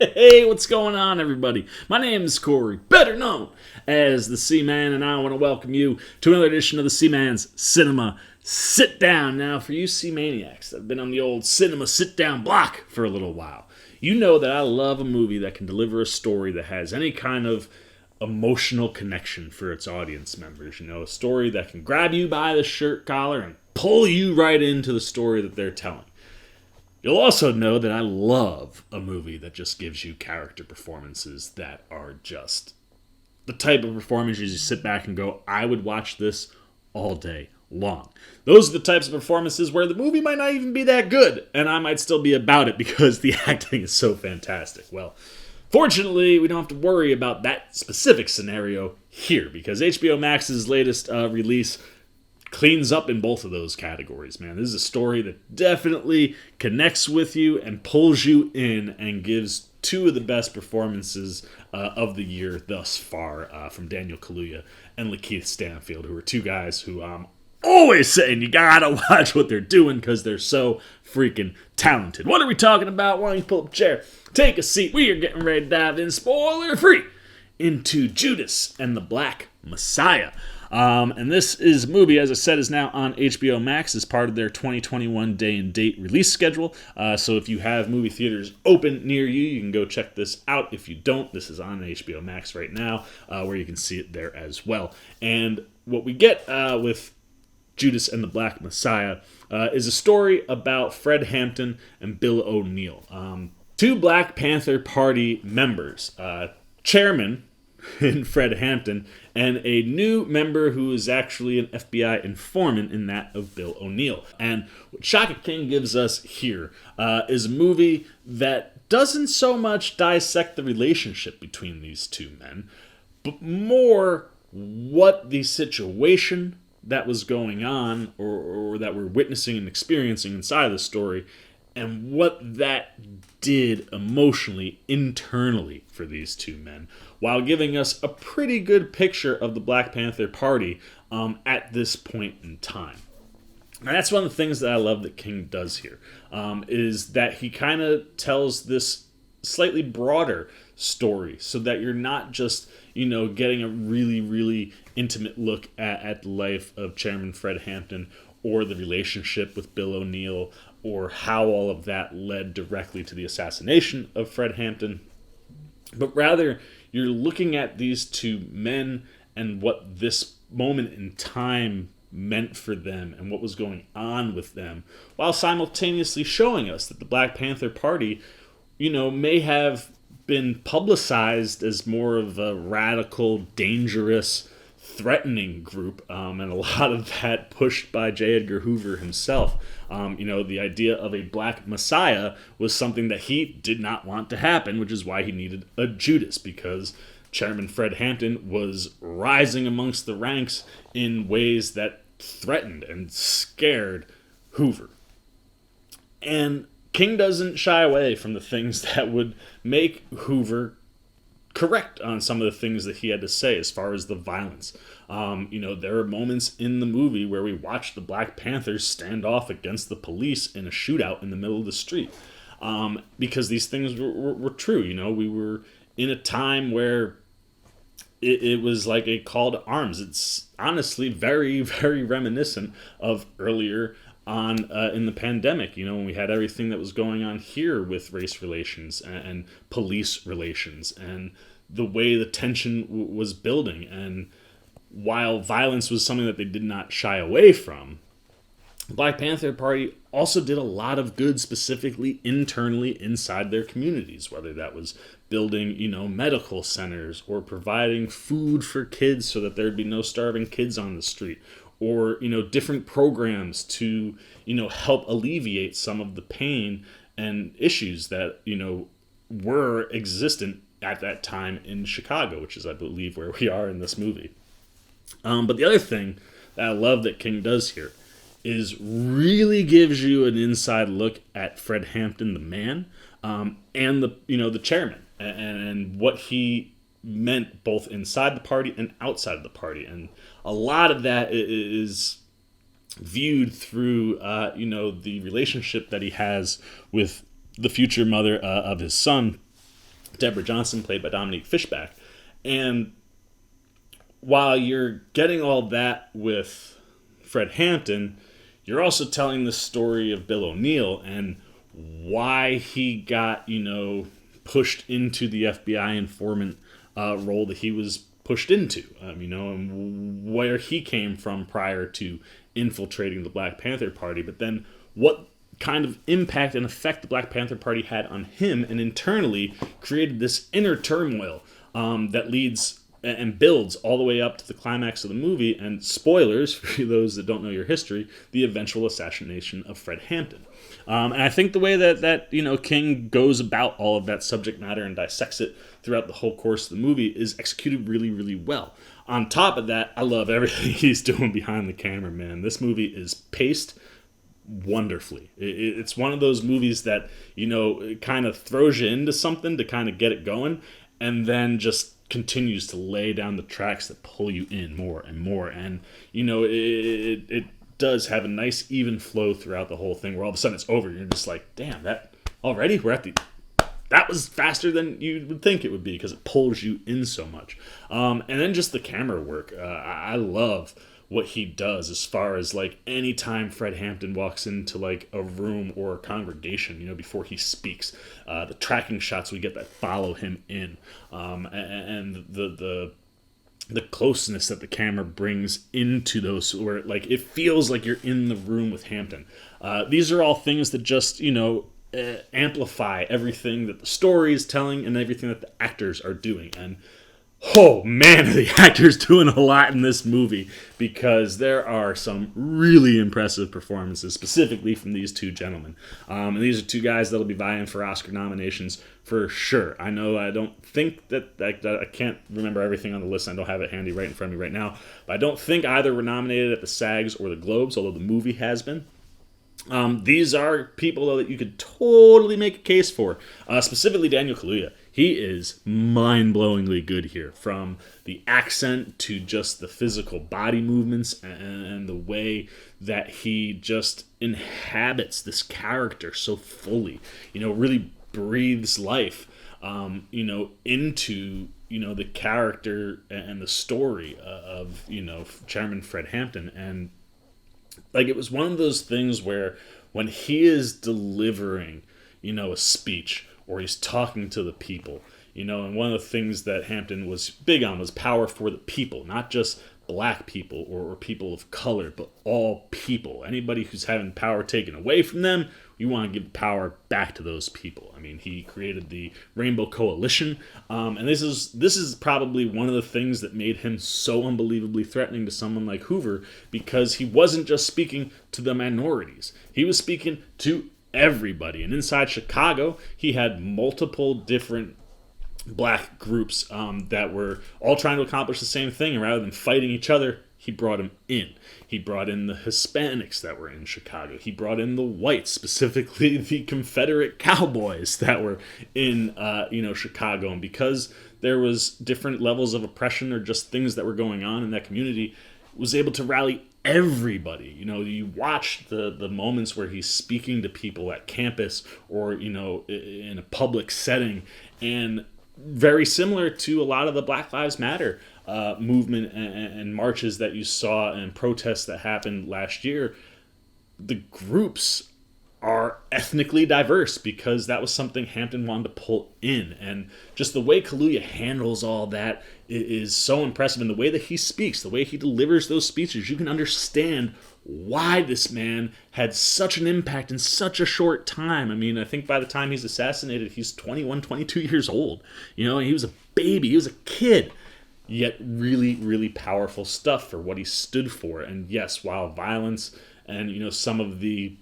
Hey, what's going on, everybody? My name is Corey, better known as the C-Man, and I want to welcome you to another edition of the C-Man's Cinema Sit-Down. Now, for you C-Maniacs that have been on the old cinema sit-down block for a little while, you know that I love a movie that can deliver a story that has any kind of emotional connection for its audience members. You know, a story that can grab you by the shirt collar and pull you right into the story that they're telling. You'll also know that I love a movie that just gives you character performances that are just the type of performances you sit back and go, I would watch this all day long. Those are the types of performances where the movie might not even be that good, and I might still be about it because the acting is so fantastic. Well, fortunately, we don't have to worry about that specific scenario here because HBO Max's latest release cleans up in both of those categories, man. This is a story that definitely connects with you and pulls you in and gives two of the best performances of the year thus far from Daniel Kaluuya and LaKeith Stanfield, who are two guys who I'm always saying you gotta watch what they're doing because they're so freaking talented. What are we talking about? Why don't you pull up a chair, take a seat. We are getting ready to dive in, spoiler free, into Judas and the Black Messiah. And this is a movie, as I said, is now on HBO Max as part of their 2021 day and date release schedule. So if you have movie theaters open near you, you can go check this out. If you don't, this is on HBO Max right now, where you can see it there as well. And what we get with Judas and the Black Messiah is a story about Fred Hampton and Bill O'Neill, two Black Panther Party members, chairman in Fred Hampton, and a new member who is actually an FBI informant in that of Bill O'Neill. And what Shaka King gives us here is a movie that doesn't so much dissect the relationship between these two men, but more what the situation that was going on or that we're witnessing and experiencing inside of the story and what that did emotionally, internally for these two men, while giving us a pretty good picture of the Black Panther Party at this point in time. And that's one of the things that I love that King does here, is that he kind of tells this slightly broader story so that you're not just, getting a really, really intimate look at the life of Chairman Fred Hampton or the relationship with Bill O'Neill or how all of that led directly to the assassination of Fred Hampton, but rather you're looking at these two men and what this moment in time meant for them and what was going on with them, while simultaneously showing us that the Black Panther Party, may have been publicized as more of a radical, dangerous, threatening group, and a lot of that pushed by J. Edgar Hoover himself. The idea of a Black Messiah was something that he did not want to happen, which is why he needed a Judas, because Chairman Fred Hampton was rising amongst the ranks in ways that threatened and scared Hoover. And King doesn't shy away from the things that would make Hoover correct on some of the things that he had to say as far as the violence. There are moments in the movie where we watch the Black Panthers stand off against the police in a shootout in the middle of the street. Because these things were true. We were in a time where it was like a call to arms. It's honestly very, very reminiscent of earlier on in the pandemic, when we had everything that was going on here with race relations and police relations and the way the tension was building. And while violence was something that they did not shy away from, the Black Panther Party also did a lot of good specifically internally inside their communities, whether that was building, medical centers or providing food for kids so that there'd be no starving kids on the street, or, different programs to, help alleviate some of the pain and issues that, were existent at that time in Chicago, which is, I believe, where we are in this movie. But the other thing that I love that King does here is really gives you an inside look at Fred Hampton, the man, and the chairman, and what he meant both inside the party and outside of the party. And a lot of that is viewed through, the relationship that he has with the future mother of his son, Deborah Johnson, played by Dominique Fishback. And while you're getting all that with Fred Hampton, you're also telling the story of Bill O'Neill and why he got, pushed into the FBI informant role that he was pushed into, and where he came from prior to infiltrating the Black Panther Party, but then what kind of impact and effect the Black Panther Party had on him, and internally created this inner turmoil that leads and builds all the way up to the climax of the movie, and spoilers for those that don't know your history, the eventual assassination of Fred Hampton. And I think the way that King goes about all of that subject matter and dissects it throughout the whole course of the movie is executed really, really well. On top of that, I love everything he's doing behind the camera, man. This movie is paced wonderfully. It's one of those movies that, it kind of throws you into something to kind of get it going, and then just continues to lay down the tracks that pull you in more and more. And, it does have a nice even flow throughout the whole thing, where all of a sudden it's over. You're just like, damn, that already? That was faster than you would think it would be, because it pulls you in so much. And then just the camera work. I love what he does as far as, like, anytime Fred Hampton walks into, like, a room or a congregation, before he speaks, the tracking shots we get that follow him in, and the closeness that the camera brings into those, where, like, it feels like you're in the room with Hampton. These are all things that just, amplify everything that the story is telling and everything that the actors are doing. And oh man, are the actors doing a lot in this movie, because there are some really impressive performances, specifically from these two gentlemen. And these are two guys that'll be vying for Oscar nominations for sure. I know I don't think that I can't remember everything on the list. I don't have it handy right in front of me right now. But I don't think either were nominated at the SAGs or the Globes, although the movie has been. These are people, though, that you could totally make a case for. Specifically Daniel Kaluuya. He is mind-blowingly good here, from the accent to just the physical body movements and the way that he just inhabits this character so fully. Really breathes life, into, the character and the story of, Chairman Fred Hampton. And, like, it was one of those things where when he is delivering, a speech, or he's talking to the people, and one of the things that Hampton was big on was power for the people, not just black people or people of color, but all people. Anybody who's having power taken away from them, you want to give power back to those people. I mean, he created the Rainbow Coalition, and this is probably one of the things that made him so unbelievably threatening to someone like Hoover, because he wasn't just speaking to the minorities. He was speaking to everybody. And inside Chicago, he had multiple different black groups that were all trying to accomplish the same thing, and rather than fighting each other, he brought them in. He brought in the Hispanics that were in Chicago. He brought in the whites, specifically the Confederate cowboys that were in Chicago. And because there was different levels of oppression or just things that were going on in that community, was able to rally everybody. You watch the moments where he's speaking to people at campus or in a public setting, and very similar to a lot of the Black Lives Matter movement and marches that you saw and protests that happened last year. The groups are ethnically diverse, because that was something Hampton wanted to pull in. And just the way Kaluuya handles all that is so impressive. And the way that he speaks, the way he delivers those speeches, you can understand why this man had such an impact in such a short time. I mean, I think by the time he's assassinated, he's 21, 22 years old. He was a baby, he was a kid. Yet really, really powerful stuff for what he stood for. And yes, while violence and, some of the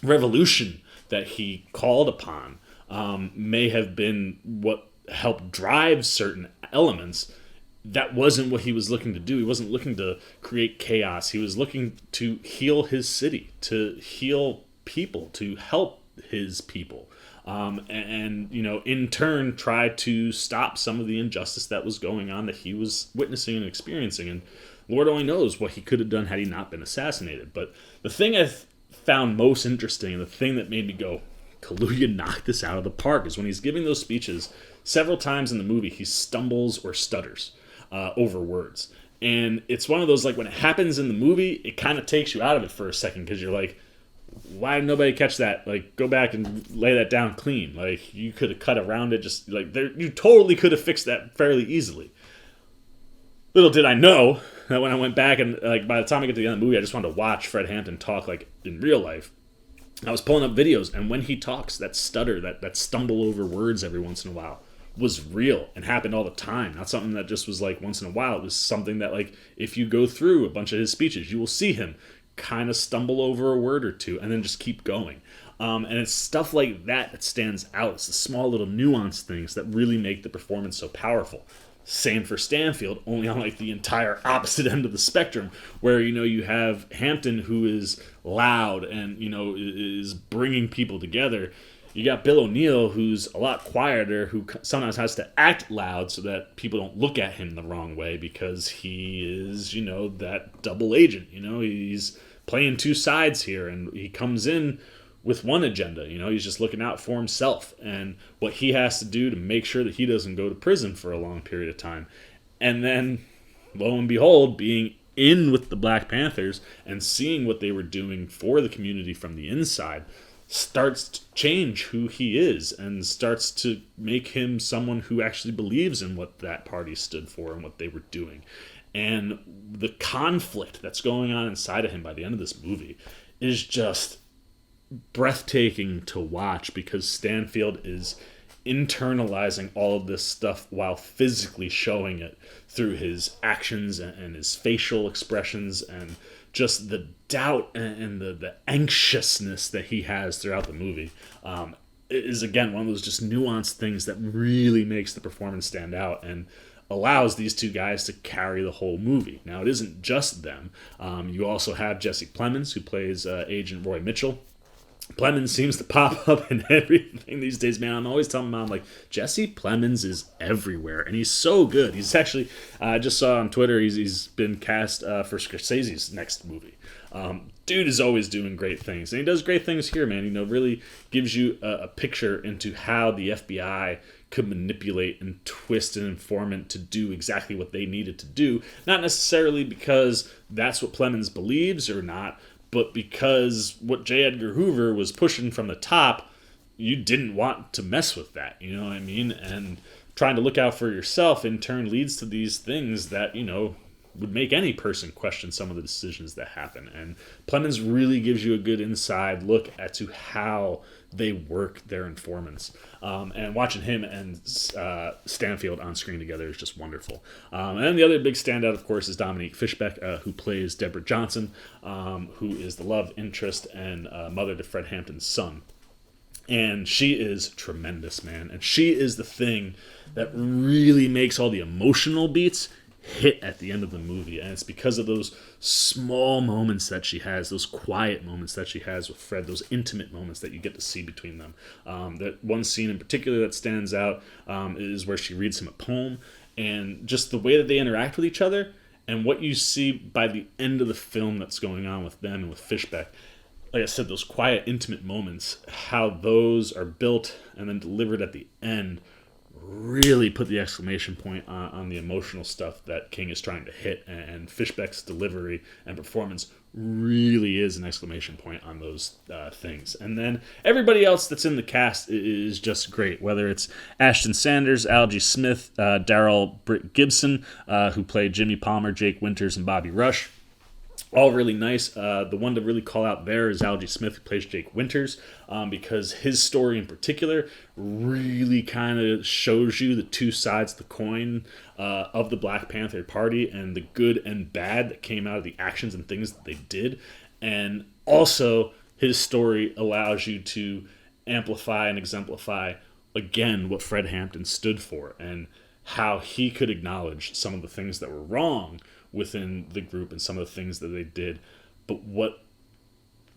revolution that he called upon may have been what helped drive certain elements, that wasn't what he was looking to do. He wasn't looking to create chaos. He was looking to heal his city, to heal people, to help his people. In turn, try to stop some of the injustice that was going on that he was witnessing and experiencing. And Lord only knows what he could have done had he not been assassinated. But the thing I found most interesting, and the thing that made me go, Kaluuya knocked this out of the park. Is when he's giving those speeches, several times in the movie, he stumbles or stutters over words. And it's one of those, like, when it happens in the movie, it kind of takes you out of it for a second, because you're like, why did nobody catch that? Like, go back and lay that down clean. Like, you could have cut around it. Just like, you totally could have fixed that fairly easily. Little did I know that when I went back and, like, by the time I get to the end of the movie, I just wanted to watch Fred Hampton talk, like, in real life. I was pulling up videos, and when he talks, that stutter, that stumble over words every once in a while, was real and happened all the time. Not something that just was like once in a while. It was something that, like, if you go through a bunch of his speeches, you will see him kind of stumble over a word or two and then just keep going. And it's stuff like that stands out. It's the small little nuanced things that really make the performance so powerful. Same for Stanfield, only on, like, the entire opposite end of the spectrum, where, you know, you have Hampton, who is loud and, you know, is bringing people together. You got Bill O'Neill, who's a lot quieter, who sometimes has to act loud so that people don't look at him the wrong way, because he is, you know, that double agent. You know, he's playing two sides here, and he comes in with one agenda. You know, he's just looking out for himself and what he has to do to make sure that he doesn't go to prison for a long period of time. And then, lo and behold, being in with the Black Panthers and seeing what they were doing for the community from the inside starts to change who he is, and starts to make him someone who actually believes in what that party stood for and what they were doing. And the conflict that's going on inside of him by the end of this movie is just breathtaking to watch, because Stanfield is internalizing all of this stuff while physically showing it through his actions and his facial expressions, and just the doubt and the anxiousness that he has throughout the movie is, again, one of those just nuanced things that really makes the performance stand out and allows these two guys to carry the whole movie. Now, it isn't just them. You also have Jesse Plemons, who plays Agent Roy Mitchell. Plemons seems to pop up in everything these days, man. I'm always telling Mom, like, Jesse Plemons is everywhere, and he's so good. He's actually, I just saw on Twitter, he's been cast for Scorsese's next movie. Dude is always doing great things, and he does great things here, man. You know, really gives you a picture into how the FBI could manipulate and twist an informant to do exactly what they needed to do. Not necessarily because that's what Plemons believes or not, but because what J. Edgar Hoover was pushing from the top, you didn't want to mess with that, you know what I mean? And trying to look out for yourself in turn leads to these things that, you know, would make any person question some of the decisions that happen. And Plemons really gives you a good inside look as to how they work their informants. And watching him and Stanfield on screen together is just wonderful. And then the other big standout, of course, is Dominique Fishback, who plays Deborah Johnson, who is the love interest and mother to Fred Hampton's son. And she is tremendous, man. And she is the thing that really makes all the emotional beats hit at the end of the movie, and it's because of those small moments that she has, those quiet moments that she has with Fred, those intimate moments that you get to see between them. That one scene in particular that stands out is where she reads him a poem, and just the way that they interact with each other, and what you see by the end of the film that's going on with them and with Fishbeck. Like I said, those quiet, intimate moments, how those are built and then delivered at the end, really put the exclamation point on the emotional stuff that King is trying to hit, and Fishbeck's delivery and performance really is an exclamation point on those things. And then everybody else that's in the cast is just great, whether it's Ashton Sanders, Algie Smith, Daryl Britt Gibson, who played Jimmy Palmer, Jake Winters, and Bobby Rush. All really nice. The one to really call out there is Algie Smith, who plays Jake Winters, because his story in particular really kind of shows you the two sides of the coin of the Black Panther Party and the good and bad that came out of the actions and things that they did. And also, his story allows you to amplify and exemplify, again, what Fred Hampton stood for and how he could acknowledge some of the things that were wrong within the group and some of the things that they did, but what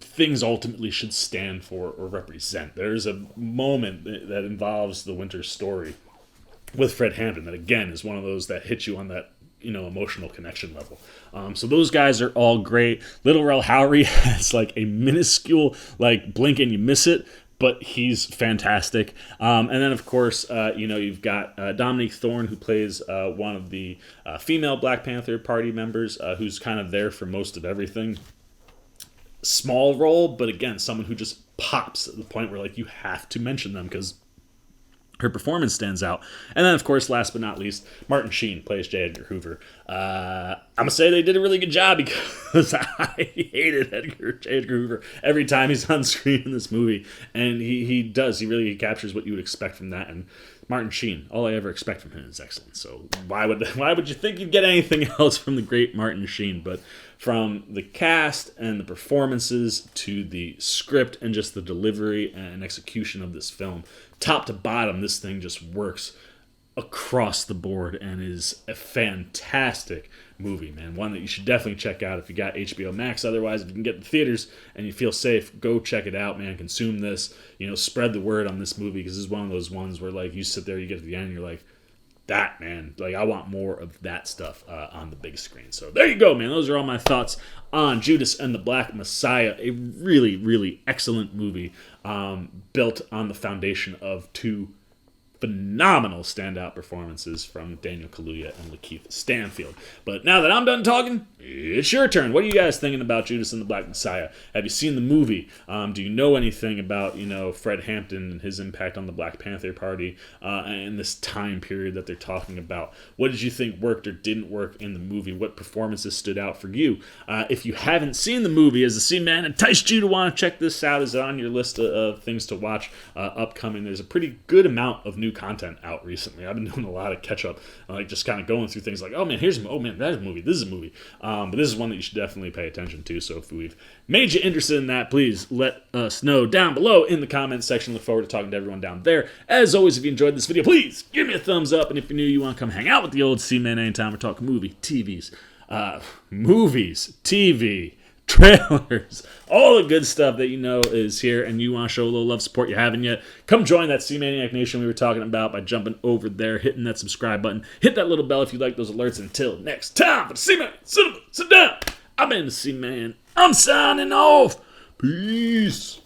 things ultimately should stand for or represent. There's a moment that involves the Winter story with Fred Hampton that, again, is one of those that hits you on that, you know, emotional connection level. So those guys are all great. Little Rel Howery has like a minuscule, like, blink and you miss it, but he's fantastic. And then, of course, you've got Dominique Thorne, who plays one of the female Black Panther Party members, who's kind of there for most of everything. Small role, but again, someone who just pops at the point where, like, you have to mention them because her performance stands out. And then, of course, last but not least, Martin Sheen plays J. Edgar Hoover. I'm going to say they did a really good job because I hated J. Edgar Hoover every time he's on screen in this movie. And he does. He really captures what you would expect from that. And Martin Sheen, all I ever expect from him is excellent. So why would you think you'd get anything else from the great Martin Sheen? But from the cast and the performances to the script and just the delivery and execution of this film, top to bottom, this thing just works across the board and is a fantastic movie, man. One that you should definitely check out if you got HBO Max. Otherwise, if you can get the theaters and you feel safe, go check it out, man. Consume this. Spread the word on this movie because this is one of those ones where, like, you sit there, you get to the end, and you're like, that, man. Like, I want more of that stuff on the big screen. So there you go, man. Those are all my thoughts on Judas and the Black Messiah. A really, really excellent movie built on the foundation of two phenomenal standout performances from Daniel Kaluuya and LaKeith Stanfield. But now that I'm done talking, it's your turn. What are you guys thinking about Judas and the Black Messiah? Have you seen the movie? Do you know anything about, Fred Hampton and his impact on the Black Panther Party and this time period that they're talking about? What did you think worked or didn't work in the movie? What performances stood out for you? If you haven't seen the movie, has the C-Man enticed you to want to check this out? Is it on your list of things to watch upcoming? There's a pretty good amount of new content out recently. I've been doing a lot of catch up, just kind of going through things like, that's a movie, this is a movie. But this is one that you should definitely pay attention to. So if we've made you interested in that, please let us know down below in the comments section. Look forward to talking to everyone down there. As always, if you enjoyed this video, please give me a thumbs up. And if you're new, you want to come hang out with the old C-Man anytime, we're talking movies, TV, trailers, all the good stuff that is here, and you want to show a little love support you haven't yet, come join that C-Maniac Nation we were talking about by jumping over there, hitting that subscribe button, hit that little bell if you like those alerts. Until next time, for the C-Man, sit down. I've been the C-Man. I'm signing off. Peace.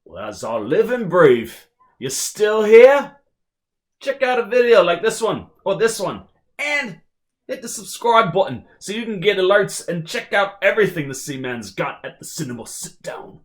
Well, as I live and breathe, you're still here? Check out a video like this one, or this one, and hit the subscribe button so you can get alerts and check out everything the C-Man's got at the cinema Sitdown.